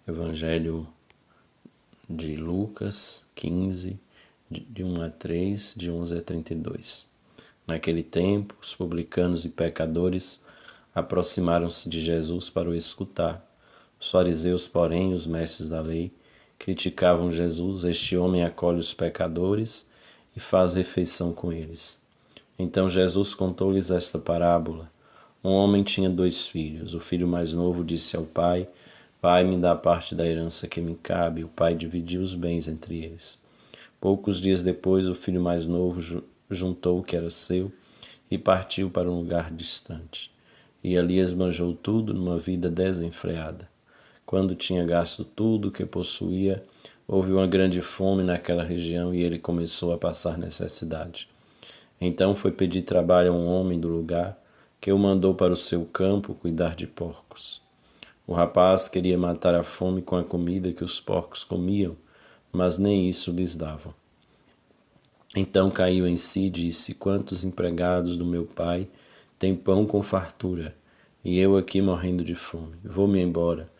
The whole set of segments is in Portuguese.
Evangelho de Lucas 15, de 1 a 3, de 11 a 32. Naquele tempo, os publicanos e pecadores aproximaram-se de Jesus para o escutar. Os fariseus, porém, os mestres da lei, criticavam Jesus. Este homem acolhe os pecadores e faz refeição com eles. Então Jesus contou-lhes esta parábola. Um homem tinha 2 filhos. O filho mais novo disse ao pai: Pai, me dá parte da herança que me cabe. O pai dividiu os bens entre eles. Poucos dias depois, o filho mais novo juntou o que era seu e partiu para um lugar distante. E ali esbanjou tudo numa vida desenfreada. Quando tinha gasto tudo o que possuía, houve uma grande fome naquela região e ele começou a passar necessidade. Então foi pedir trabalho a um homem do lugar, que o mandou para o seu campo cuidar de porcos. O rapaz queria matar a fome com a comida que os porcos comiam, mas nem isso lhes davam. Então caiu em si e disse: Quantos empregados do meu pai têm pão com fartura, e eu aqui morrendo de fome? Vou-me embora.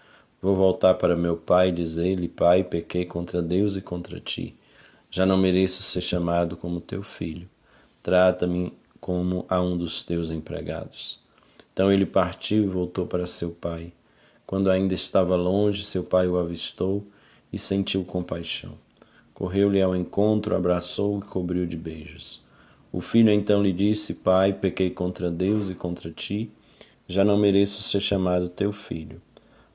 Vou voltar para meu pai e dizer-lhe: Pai, pequei contra Deus e contra ti. Já não mereço ser chamado como teu filho. Trata-me como a um dos teus empregados. Então ele partiu e voltou para seu pai. Quando ainda estava longe, seu pai o avistou e sentiu compaixão. Correu-lhe ao encontro, abraçou-o e cobriu de beijos. O filho então lhe disse: Pai, pequei contra Deus e contra ti, já não mereço ser chamado teu filho.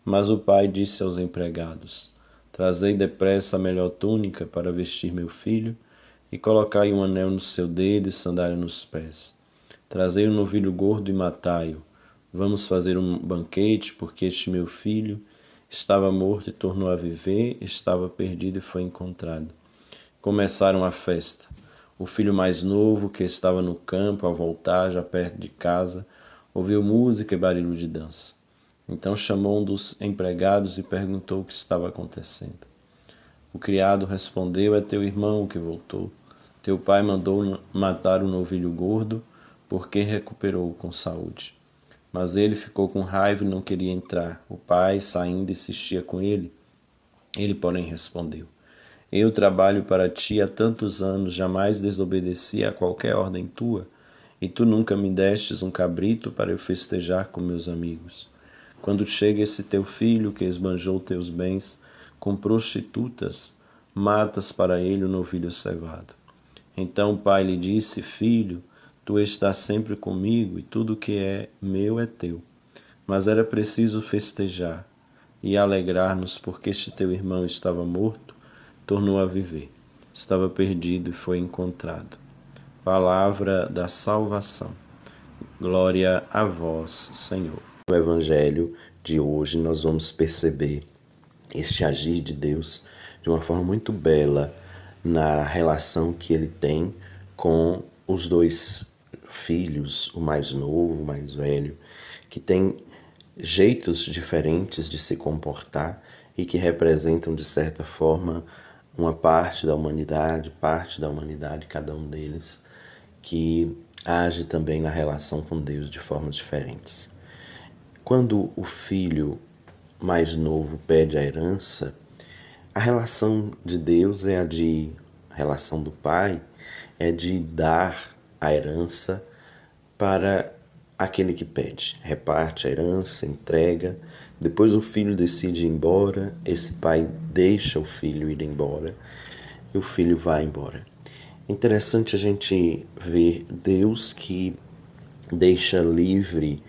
Mas o pai disse aos empregados: Trazei depressa a melhor túnica para vestir meu filho, e colocai um anel no seu dedo e sandália nos pés. Trazei um novilho gordo e matai-o. Vamos fazer um banquete, porque este meu filho estava morto e tornou a viver, estava perdido e foi encontrado. Começaram a festa. O filho mais novo, que estava no campo, ao voltar, já perto de casa, ouviu música e barulho de dança. Então chamou um dos empregados e perguntou o que estava acontecendo. O criado respondeu: É teu irmão que voltou. Teu pai mandou matar o novilho gordo, porque recuperou-o com saúde. Mas ele ficou com raiva e não queria entrar. O pai, saindo, insistia com ele. Ele, porém, respondeu: Eu trabalho para ti há tantos anos, jamais desobedeci a qualquer ordem tua, e tu nunca me destes um cabrito para eu festejar com meus amigos. Quando chega esse teu filho que esbanjou teus bens com prostitutas, matas para ele o novilho cevado. Então o pai lhe disse: Filho, tu estás sempre comigo e tudo que é meu é teu. Mas era preciso festejar e alegrar-nos, porque este teu irmão estava morto, tornou a viver. Estava perdido e foi encontrado. Palavra da salvação. Glória a vós, Senhor. No Evangelho de hoje nós vamos perceber este agir de Deus de uma forma muito bela na relação que ele tem com os 2 filhos, o mais novo, o mais velho, que tem jeitos diferentes de se comportar e que representam, de certa forma, uma parte da humanidade, cada um deles, que age também na relação com Deus de formas diferentes. Quando o filho mais novo pede a herança, a relação de Deus é a relação do pai é de dar a herança para aquele que pede. Reparte a herança, entrega, depois o filho decide ir embora, esse pai deixa o filho ir embora e o filho vai embora. Interessante a gente ver Deus que deixa livre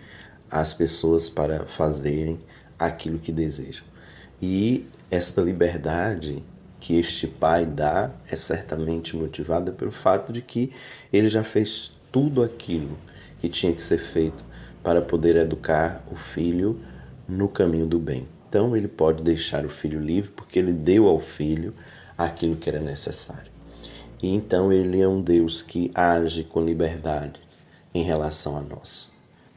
as pessoas para fazerem aquilo que desejam. E esta liberdade que este pai dá é certamente motivada pelo fato de que ele já fez tudo aquilo que tinha que ser feito para poder educar o filho no caminho do bem. Então ele pode deixar o filho livre porque ele deu ao filho aquilo que era necessário. E então ele é um Deus que age com liberdade em relação a nós.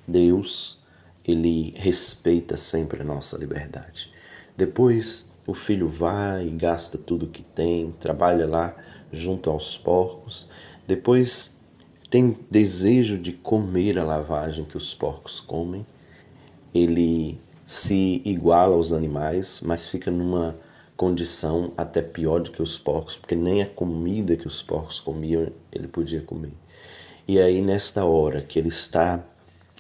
Deus, ele respeita sempre a nossa liberdade. Depois o filho vai e gasta tudo que tem, trabalha lá junto aos porcos. Depois tem desejo de comer a lavagem que os porcos comem. Ele se iguala aos animais, mas fica numa condição até pior do que os porcos, porque nem a comida que os porcos comiam ele podia comer. E aí, nesta hora que ele está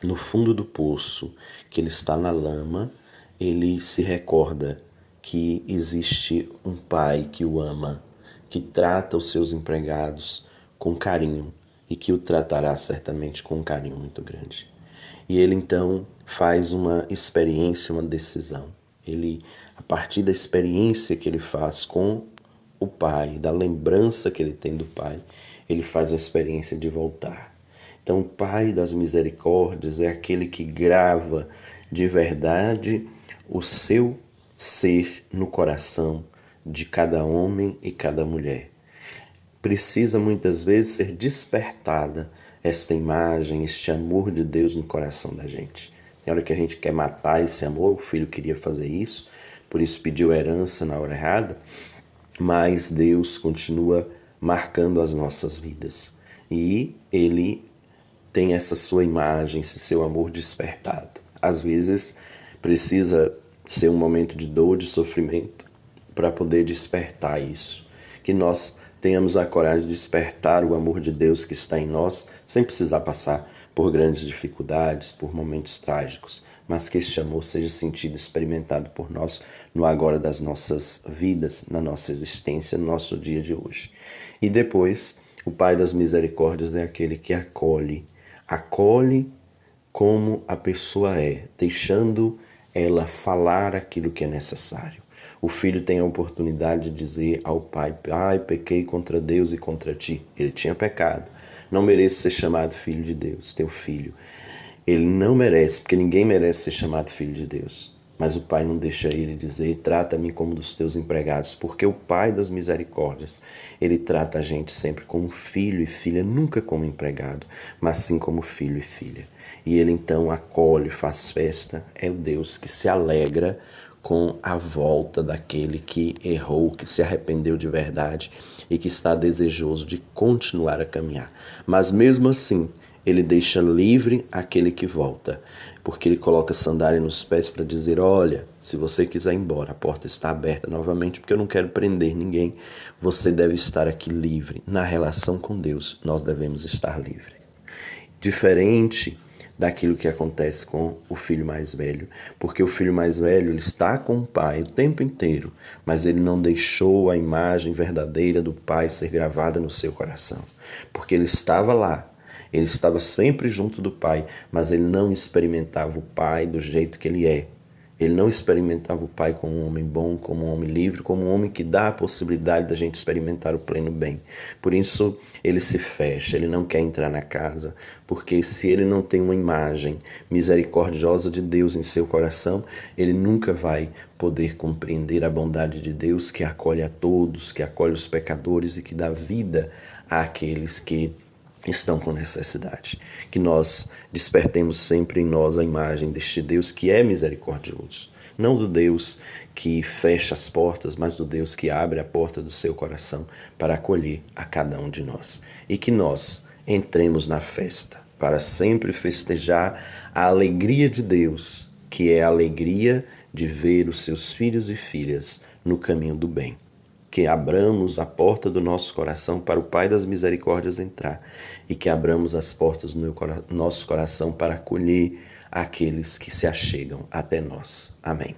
no fundo do poço, que ele está na lama, ele se recorda que existe um pai que o ama, que trata os seus empregados com carinho e que o tratará certamente com um carinho muito grande. E ele então faz uma experiência, uma decisão. Ele, a partir da experiência que ele faz com o pai, da lembrança que ele tem do pai, ele faz a experiência de voltar. Então, o Pai das Misericórdias é aquele que grava de verdade o seu ser no coração de cada homem e cada mulher. Precisa muitas vezes ser despertada esta imagem, este amor de Deus no coração da gente. Na hora que a gente quer matar esse amor, o filho queria fazer isso, por isso pediu herança na hora errada, mas Deus continua marcando as nossas vidas. E Ele tem essa sua imagem, esse seu amor despertado. Às vezes precisa ser um momento de dor, de sofrimento, para poder despertar isso. Que nós tenhamos a coragem de despertar o amor de Deus que está em nós, sem precisar passar por grandes dificuldades, por momentos trágicos, mas que este amor seja sentido e experimentado por nós no agora das nossas vidas, na nossa existência, no nosso dia de hoje. E depois, o Pai das Misericórdias é aquele que acolhe como a pessoa é, deixando ela falar aquilo que é necessário. O filho tem a oportunidade de dizer ao pai: Pai, pequei contra Deus e contra ti. Ele tinha pecado. Não mereço ser chamado filho de Deus, teu filho. Ele não merece, porque ninguém merece ser chamado filho de Deus. Mas o pai não deixa ele dizer: trata-me como dos teus empregados, porque o Pai das Misericórdias, ele trata a gente sempre como filho e filha, nunca como empregado, mas sim como filho e filha. E ele então acolhe, faz festa, é o Deus que se alegra com a volta daquele que errou, que se arrependeu de verdade e que está desejoso de continuar a caminhar. Mas mesmo assim, ele deixa livre aquele que volta, porque ele coloca sandália nos pés para dizer: olha, se você quiser ir embora, a porta está aberta novamente, porque eu não quero prender ninguém. Você deve estar aqui livre. Na relação com Deus, nós devemos estar livres. Diferente daquilo que acontece com o filho mais velho, porque o filho mais velho ele está com o pai o tempo inteiro, mas ele não deixou a imagem verdadeira do pai ser gravada no seu coração, porque ele estava lá, ele estava sempre junto do pai, mas ele não experimentava o pai do jeito que ele é. Ele não experimentava o pai como um homem bom, como um homem livre, como um homem que dá a possibilidade da gente experimentar o pleno bem. Por isso ele se fecha, ele não quer entrar na casa, porque se ele não tem uma imagem misericordiosa de Deus em seu coração, ele nunca vai poder compreender a bondade de Deus que acolhe a todos, que acolhe os pecadores e que dá vida àqueles que estão com necessidade. Que nós despertemos sempre em nós a imagem deste Deus que é misericordioso. Não do Deus que fecha as portas, mas do Deus que abre a porta do seu coração para acolher a cada um de nós. E que nós entremos na festa para sempre festejar a alegria de Deus, que é a alegria de ver os seus filhos e filhas no caminho do bem. Que abramos a porta do nosso coração para o Pai das Misericórdias entrar e que abramos as portas do nosso coração para acolher aqueles que se achegam até nós. Amém.